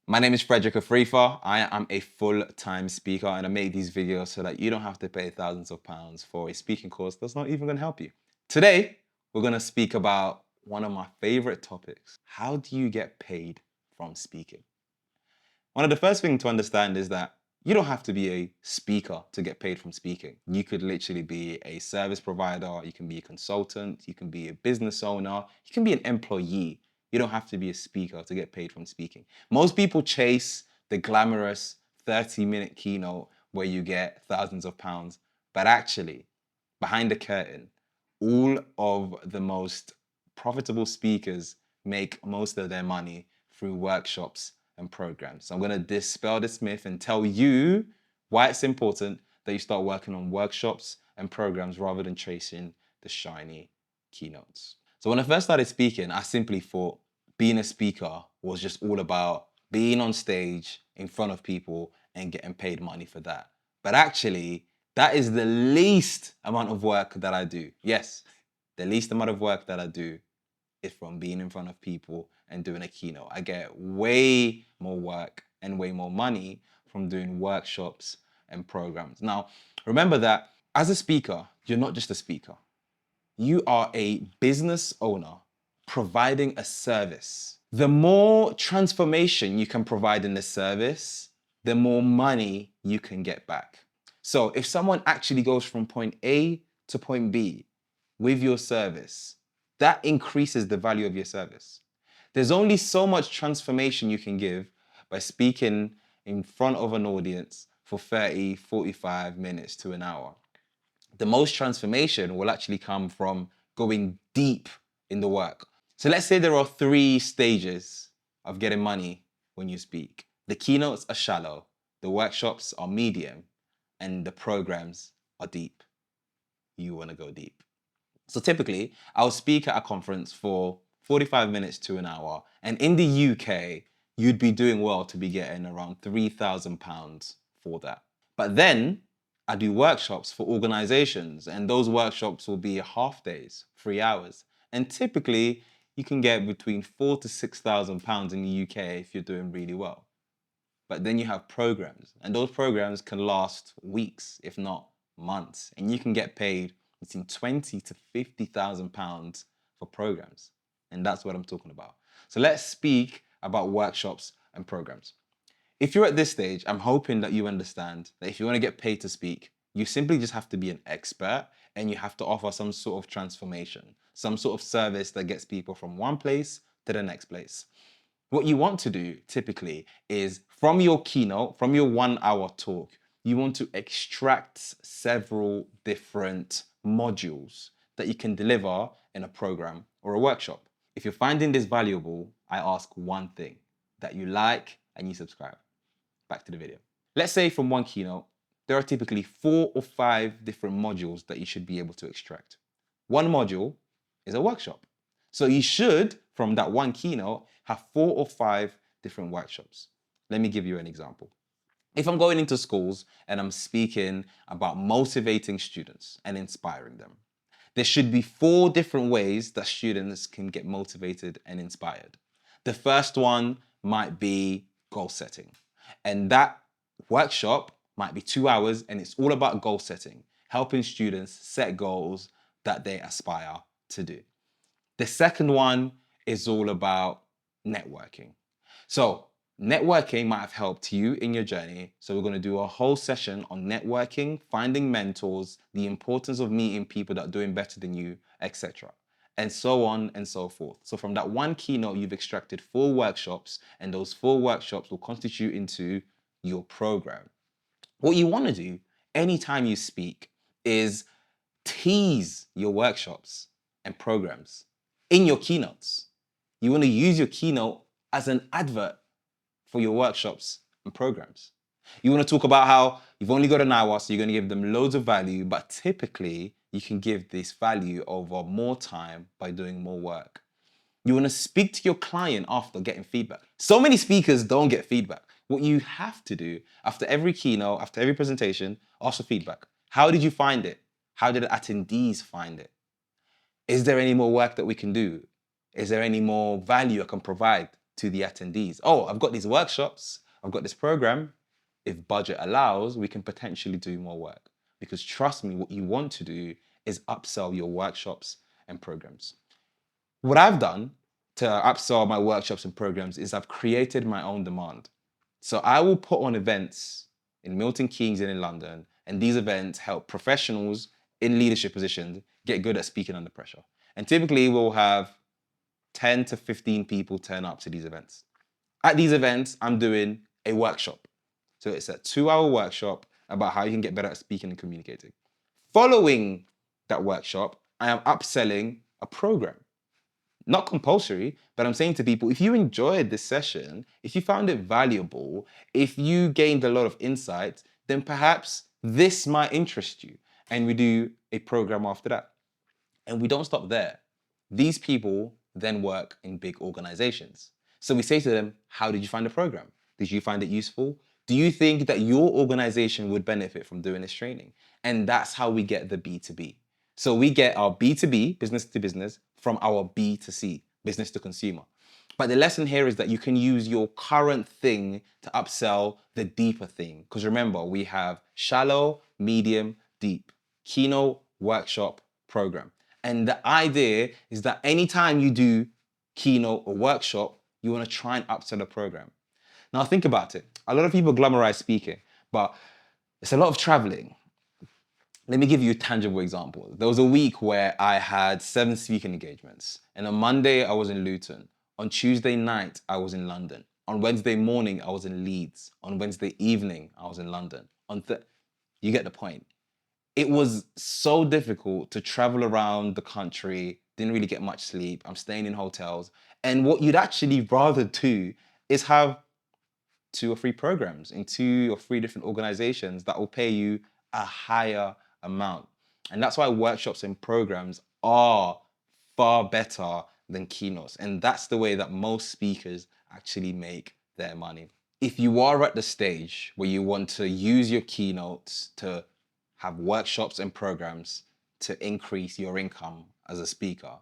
My name is Frederick Afrifa. I am a full-time speaker and I make these videos so that you don't have to pay thousands of pounds for a speaking course that's not even going to help you. Today, we're going to speak about one of my favorite topics. How do you get paid from speaking? One of the first things to understand is that you don't have to be a speaker to get paid from speaking. You could literally be a service provider, you can be a consultant, you can be a business owner, you can be an employee. You don't have to be a speaker to get paid from speaking. Most people chase the glamorous 30-minute keynote where you get thousands of pounds, but actually, behind the curtain, all of the most profitable speakers make most of their money through workshops and programs. So I'm going to dispel this myth and tell you why it's important that you start working on workshops and programs rather than chasing the shiny keynotes. So when I first started speaking, I simply thought being a speaker was just all about being on stage in front of people and getting paid money for that. But actually, that is the least amount of work that I do. Yes, the least amount of work that I do is from being in front of people and doing a keynote. I get way more work and way more money from doing workshops and programs. Now, remember that as a speaker, you're not just a speaker. You are a business owner providing a service. The more transformation you can provide in the service, the more money you can get back. So if someone actually goes from point A to point B with your service, that increases the value of your service. There's only so much transformation you can give by speaking in front of an audience for 30, 45 minutes to an hour. The most transformation will actually come from going deep in the work. So let's say there are 3 stages of getting money when you speak. The keynotes are shallow, the workshops are medium, and the programs are deep. You want to go deep. So typically, I'll speak at a conference for 45 minutes to an hour, and in the UK, you'd be doing well to be getting around £3,000 for that. But then I do workshops for organizations, and those workshops will be half days, 3 hours. And typically, you can get between £4,000 to £6,000 in the UK if you're doing really well. But then you have programs, and those programs can last weeks, if not months, and you can get paid between £20,000 to £50,000 for programs. And that's what I'm talking about. So let's speak about workshops and programs. If you're at this stage, I'm hoping that you understand that if you want to get paid to speak, you simply just have to be an expert and you have to offer some sort of transformation, some sort of service that gets people from one place to the next place. What you want to do typically is from your keynote, from your 1 hour talk, you want to extract several different modules that you can deliver in a program or a workshop. If you're finding this valuable, I ask one thing, that you like and you subscribe. Back to the video. Let's say from one keynote, there are typically 4 or 5 different modules that you should be able to extract. One module is a workshop. So you should, from that one keynote, have 4 or 5 different workshops. Let me give you an example. If I'm going into schools and I'm speaking about motivating students and inspiring them, there should be 4 different ways that students can get motivated and inspired. The first one might be goal setting. And that workshop might be 2 hours and it's all about goal setting, helping students set goals that they aspire to do. The second one is all about networking. So networking might have helped you in your journey. So we're going to do a whole session on networking, finding mentors, the importance of meeting people that are doing better than you, etc. And so on and so forth. So from that one keynote, you've extracted 4 workshops, and those 4 workshops will constitute into your program. What you want to do anytime you speak is tease your workshops and programs in your keynotes. You want to use your keynote as an advert for your workshops and programs. You want to talk about how you've only got an hour, so you're going to give them loads of value, but typically you can give this value over more time by doing more work. You want to speak to your client after getting feedback. So many speakers don't get feedback. What you have to do after every keynote, after every presentation, ask for feedback. How did you find it? How did the attendees find it? Is there any more work that we can do? Is there any more value I can provide? to the attendees. Oh, I've got these workshops, I've got this program. If budget allows, we can potentially do more work. Because trust me, what you want to do is upsell your workshops and programs. What I've done to upsell my workshops and programs is I've created my own demand. So I will put on events in Milton Keynes and in London, and these events help professionals in leadership positions get good at speaking under pressure. And typically we'll have 10 to 15 people turn up to these events. At these events, I'm doing a workshop. So it's a 2-hour workshop about how you can get better at speaking and communicating. Following that workshop, I am upselling a program. Not compulsory, but I'm saying to people, if you enjoyed this session, if you found it valuable, if you gained a lot of insight, then perhaps this might interest you. And we do a program after that. And we don't stop there. These people then work in big organizations. So we say to them, how did you find the program? Did you find it useful? Do you think that your organization would benefit from doing this training? And that's how we get the B2B. So we get our B2B, business to business, from our B2C, business to consumer. But the lesson here is that you can use your current thing to upsell the deeper thing. Because remember, we have shallow, medium, deep, keynote, workshop, program. And the idea is that anytime you do keynote or workshop, you want to try and upsell a program. Now think about it. A lot of people glamorize speaking, but it's a lot of traveling. Let me give you a tangible example. There was a week where I had 7 speaking engagements. And on Monday, I was in Luton. On Tuesday night, I was in London. On Wednesday morning, I was in Leeds. On Wednesday evening, I was in London. You get the point. It was so difficult to travel around the country, didn't really get much sleep. I'm staying in hotels. And what you'd actually rather do is have 2 or 3 programs in 2 or 3 different organizations that will pay you a higher amount. And that's why workshops and programs are far better than keynotes. And that's the way that most speakers actually make their money. If you are at the stage where you want to use your keynotes to have workshops and programs to increase your income as a speaker,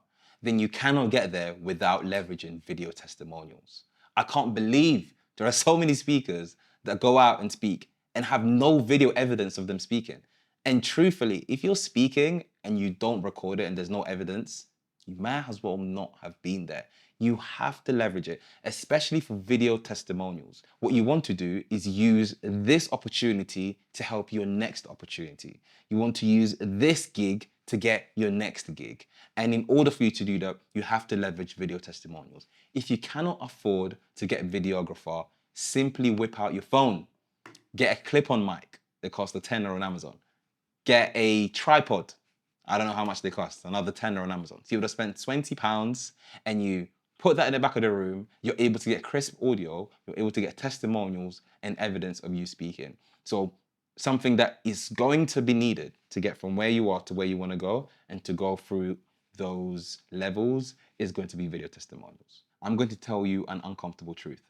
then you cannot get there without leveraging video testimonials. I can't believe there are so many speakers that go out and speak and have no video evidence of them speaking. And truthfully, if you're speaking and you don't record it and there's no evidence, you might as well not have been there. You have to leverage it, especially for video testimonials. What you want to do is use this opportunity to help your next opportunity. You want to use this gig to get your next gig. And in order for you to do that, you have to leverage video testimonials. If you cannot afford to get a videographer, simply whip out your phone. Get a clip-on mic. They cost a tenner on Amazon. Get a tripod. I don't know how much they cost. Another tenner on Amazon. So you would have spent £20 and you put that in the back of the room. You're able to get crisp audio. You're able to get testimonials and evidence of you speaking. So something that is going to be needed to get from where you are to where you want to go and to go through those levels is going to be video testimonials. I'm going to tell you an uncomfortable truth.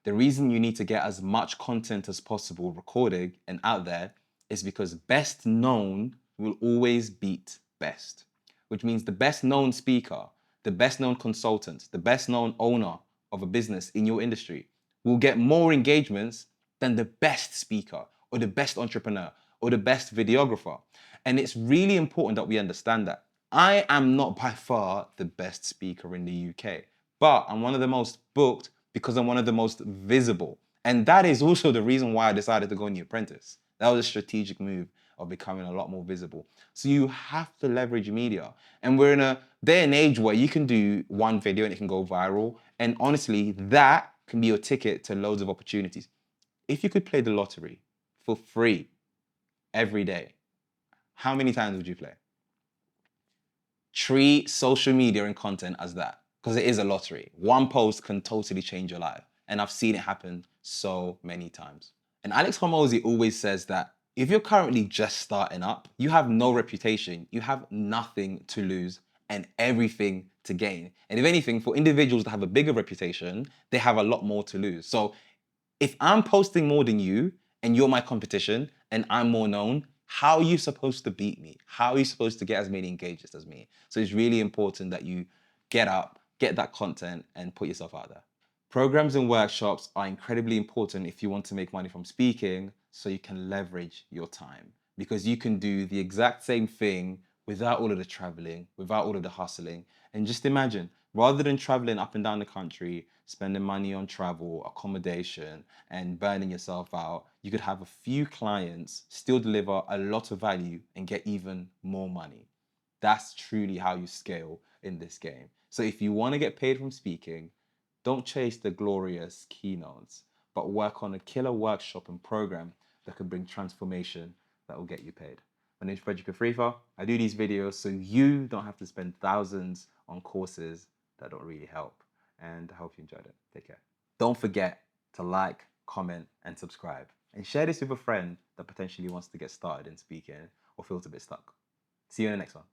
The reason you need to get as much content as possible recorded and out there is because best known will always beat best, which means the best known speaker, the best known consultant, the best known owner of a business in your industry will get more engagements than the best speaker or the best entrepreneur or the best videographer. And it's really important that we understand that. I am not by far the best speaker in the UK, but I'm one of the most booked because I'm one of the most visible. And that is also the reason why I decided to go on the Apprentice. That was a strategic move of becoming a lot more visible. So you have to leverage media. And we're in a day and age where you can do one video and it can go viral. And honestly, that can be your ticket to loads of opportunities. If you could play the lottery for free every day, how many times would you play? Treat social media and content as that, because it is a lottery. One post can totally change your life. And I've seen it happen so many times. And Alex Hormozy always says that if you're currently just starting up, you have no reputation, you have nothing to lose and everything to gain. And if anything, for individuals that have a bigger reputation, they have a lot more to lose. So if I'm posting more than you and you're my competition and I'm more known, how are you supposed to beat me? How are you supposed to get as many engagements as me? So it's really important that you get up, get that content and put yourself out there. Programs and workshops are incredibly important if you want to make money from speaking, so you can leverage your time, because you can do the exact same thing without all of the traveling, without all of the hustling. And just imagine, rather than traveling up and down the country, spending money on travel, accommodation, and burning yourself out, you could have a few clients, still deliver a lot of value, and get even more money. That's truly how you scale in this game. So if you want to get paid from speaking, don't chase the glorious keynotes, but work on a killer workshop and program that can bring transformation that will get you paid. My name is Frederick Afrifa. I do these videos so you don't have to spend thousands on courses that don't really help. And I hope you enjoyed it. Take care. Don't forget to like, comment, and subscribe. And share this with a friend that potentially wants to get started in speaking or feels a bit stuck. See you in the next one.